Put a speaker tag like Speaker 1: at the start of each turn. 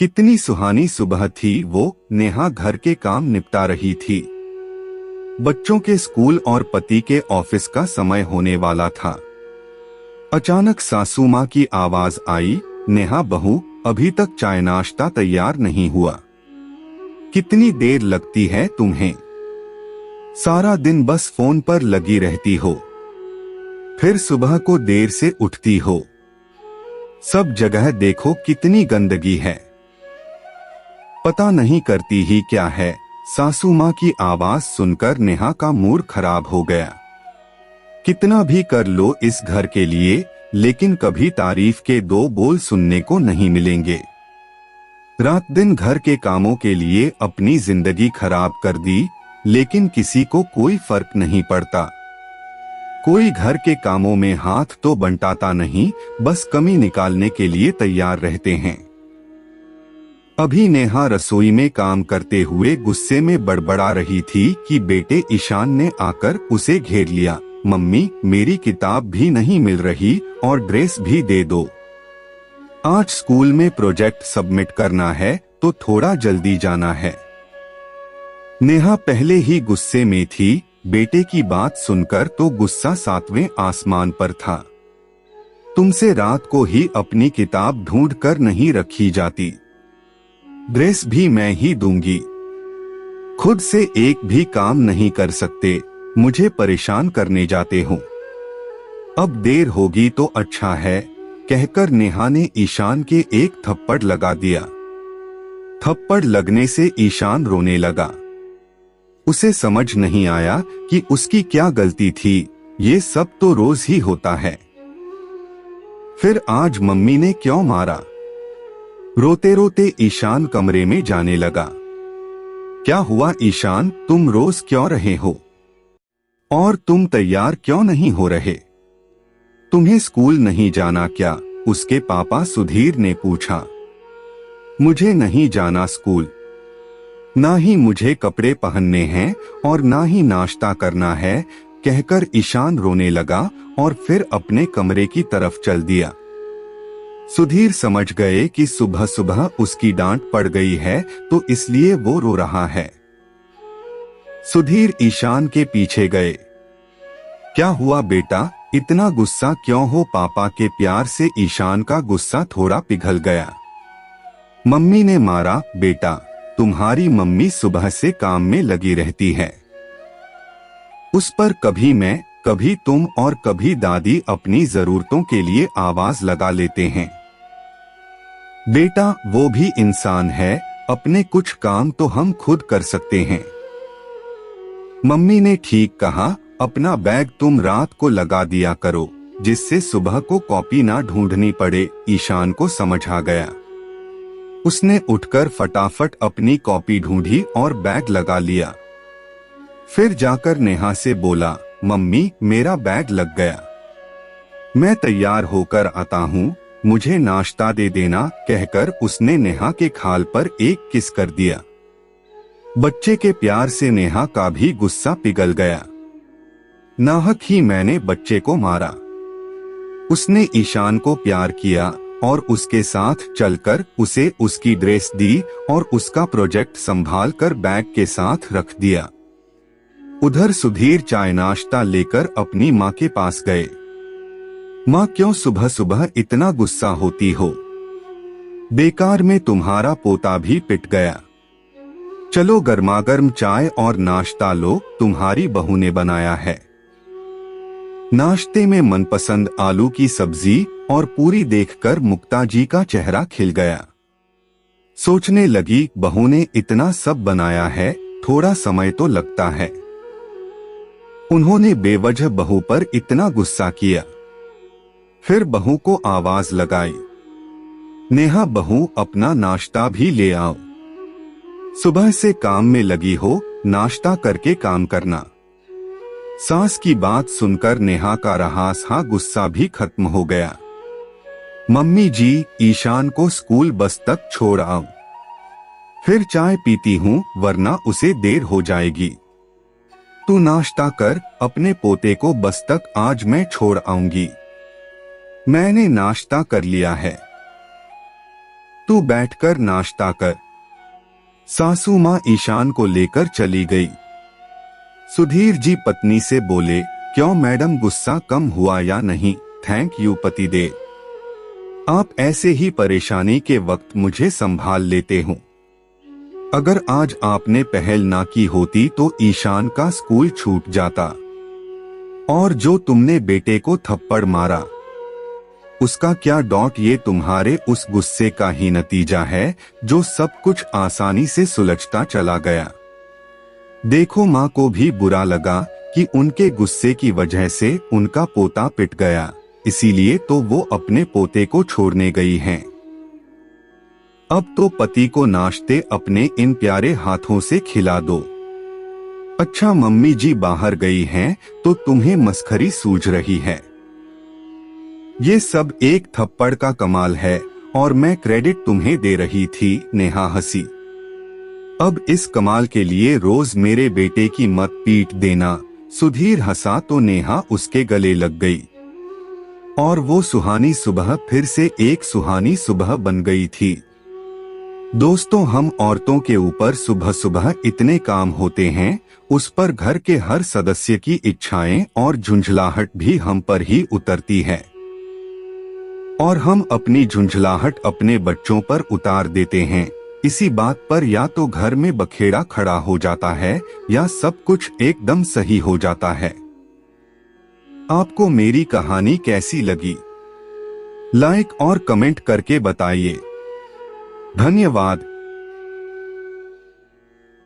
Speaker 1: कितनी सुहानी सुबह थी वो। नेहा घर के काम निपटा रही थी। बच्चों के स्कूल और पति के ऑफिस का समय होने वाला था। अचानक सासू माँ की आवाज आई, नेहा बहू, अभी तक चाय नाश्ता तैयार नहीं हुआ। कितनी देर लगती है तुम्हें? सारा दिन बस फोन पर लगी रहती हो, फिर सुबह को देर से उठती हो। सब जगह देखो कितनी गंदगी है, पता नहीं करती ही क्या है। सासू माँ की आवाज सुनकर नेहा का मूड खराब हो गया। कितना भी कर लो इस घर के लिए, लेकिन कभी तारीफ के दो बोल सुनने को नहीं मिलेंगे। रात दिन घर के कामों के लिए अपनी जिंदगी खराब कर दी, लेकिन किसी को कोई फर्क नहीं पड़ता। कोई घर के कामों में हाथ तो बंटाता नहीं, बस कमी निकालने के लिए तैयार रहते हैं। अभी नेहा रसोई में काम करते हुए गुस्से में बड़बड़ा रही थी कि बेटे ईशान ने आकर उसे घेर लिया। मम्मी, मेरी किताब भी नहीं मिल रही और ड्रेस भी दे दो। आज स्कूल में प्रोजेक्ट सबमिट करना है तो थोड़ा जल्दी जाना है। नेहा पहले ही गुस्से में थी। बेटे की बात सुनकर तो गुस्सा 7वें आसमान पर था। तुमसे रात को ही अपनी किताब ढूंढ कर नहीं रखी जाती। ड्रेस भी मैं ही दूंगी। खुद से एक भी काम नहीं कर सकते, मुझे परेशान करने जाते हो। अब देर होगी तो अच्छा है, कहकर नेहा ने ईशान के एक थप्पड़ लगा दिया। थप्पड़ लगने से ईशान रोने लगा। उसे समझ नहीं आया कि उसकी क्या गलती थी। ये सब तो रोज ही होता है, फिर आज मम्मी ने क्यों मारा? रोते रोते ईशान कमरे में जाने लगा। क्या हुआ ईशान, तुम रोज क्यों रहे हो? और तुम तैयार क्यों नहीं हो रहे? तुम्हें स्कूल नहीं जाना क्या? उसके पापा सुधीर ने पूछा। मुझे नहीं जाना स्कूल, ना ही मुझे कपड़े पहनने हैं और ना ही नाश्ता करना है, कहकर ईशान रोने लगा और फिर अपने कमरे की तरफ चल दिया। सुधीर समझ गए कि सुबह सुबह उसकी डांट पड़ गई है, तो इसलिए वो रो रहा है। सुधीर ईशान के पीछे गए। क्या हुआ बेटा, इतना गुस्सा क्यों हो? पापा के प्यार से ईशान का गुस्सा थोड़ा पिघल गया। मम्मी ने मारा। बेटा, तुम्हारी मम्मी सुबह से काम में लगी रहती है। उस पर कभी मैं, कभी तुम और कभी दादी अपनी जरूरतों के लिए आवाज लगा लेते हैं। बेटा, वो भी इंसान है, अपने कुछ काम तो हम खुद कर सकते हैं। मम्मी ने ठीक कहा, अपना बैग तुम रात को लगा दिया करो, जिससे सुबह को कॉपी ना ढूंढनी पड़े। ईशान को समझ आ गया। उसने उठकर फटाफट अपनी कॉपी ढूंढी और बैग लगा लिया। फिर जाकर नेहा से बोला, मम्मी, मेरा बैग लग गया, मैं तैयार होकर आता हूँ, मुझे नाश्ता दे देना, कहकर उसने नेहा के खाल पर एक किस कर दिया। बच्चे के प्यार से नेहा का भी गुस्सा पिघल गया। नाहक ही मैंने बच्चे को मारा। उसने ईशान को प्यार किया और उसके साथ चलकर उसे उसकी ड्रेस दी और उसका प्रोजेक्ट संभाल कर बैग के साथ रख दिया। उधर सुधीर चाय नाश्ता लेकर अपनी माँ के पास गए। माँ, क्यों सुबह सुबह इतना गुस्सा होती हो? बेकार में तुम्हारा पोता भी पिट गया। चलो गर्मागर्म चाय और नाश्ता लो, तुम्हारी बहू ने बनाया है। नाश्ते में मनपसंद आलू की सब्जी और पूरी देखकर मुक्ता जी का चेहरा खिल गया। सोचने लगी, बहू ने इतना सब बनाया है, थोड़ा समय तो लगता है। उन्होंने बेवजह बहू पर इतना गुस्सा किया। फिर बहू को आवाज लगाई, नेहा बहू, अपना नाश्ता भी ले आओ। सुबह से काम में लगी हो, नाश्ता करके काम करना। सास की बात सुनकर नेहा का रहा सा गुस्सा भी खत्म हो गया। मम्मी जी, ईशान को स्कूल बस तक छोड़ आओ, फिर चाय पीती हूँ, वरना उसे देर हो जाएगी। तू नाश्ता कर, अपने पोते को बस तक आज मैं छोड़ आऊंगी। मैंने नाश्ता कर लिया है। तू बैठकर नाश्ता कर। सासू माँ ईशान को लेकर चली गई। सुधीर जी पत्नी से बोले, क्यों मैडम, गुस्सा कम हुआ या नहीं? थैंक यू पतिदेव, आप ऐसे ही परेशानी के वक्त मुझे संभाल लेते हो। अगर आज आपने पहल ना की होती तो ईशान का स्कूल छूट जाता। और जो तुमने बेटे को थप्पड़ मारा, उसका क्या? ये तुम्हारे उस गुस्से का ही नतीजा है जो सब कुछ आसानी से सुलझता चला गया। देखो, माँ को भी बुरा लगा कि उनके गुस्से की वजह से उनका पोता पिट गया, इसीलिए तो वो अपने पोते को छोड़ने गई हैं। अब तो पति को नाश्ते अपने इन प्यारे हाथों से खिला दो। अच्छा मम्मी जी बाहर गई हैं तो तुम्हें मस्खरी सूझ रही है। ये सब एक थप्पड़ का कमाल है और मैं क्रेडिट तुम्हें दे रही थी। नेहा हंसी। अब इस कमाल के लिए रोज मेरे बेटे की मत पीट देना। सुधीर हंसा तो नेहा उसके गले लग गई और वो सुहानी सुबह फिर से एक सुहानी सुबह बन गई थी। दोस्तों, हम औरतों के ऊपर सुबह सुबह इतने काम होते हैं, उस पर घर के हर सदस्य की इच्छाएं और झुंझलाहट भी हम पर ही उतरती है और हम अपनी झुंझलाहट अपने बच्चों पर उतार देते हैं। इसी बात पर या तो घर में बखेड़ा खड़ा हो जाता है या सब कुछ एकदम सही हो जाता है। आपको मेरी कहानी कैसी लगी? लाइक और कमेंट करके बताइए। धन्यवाद।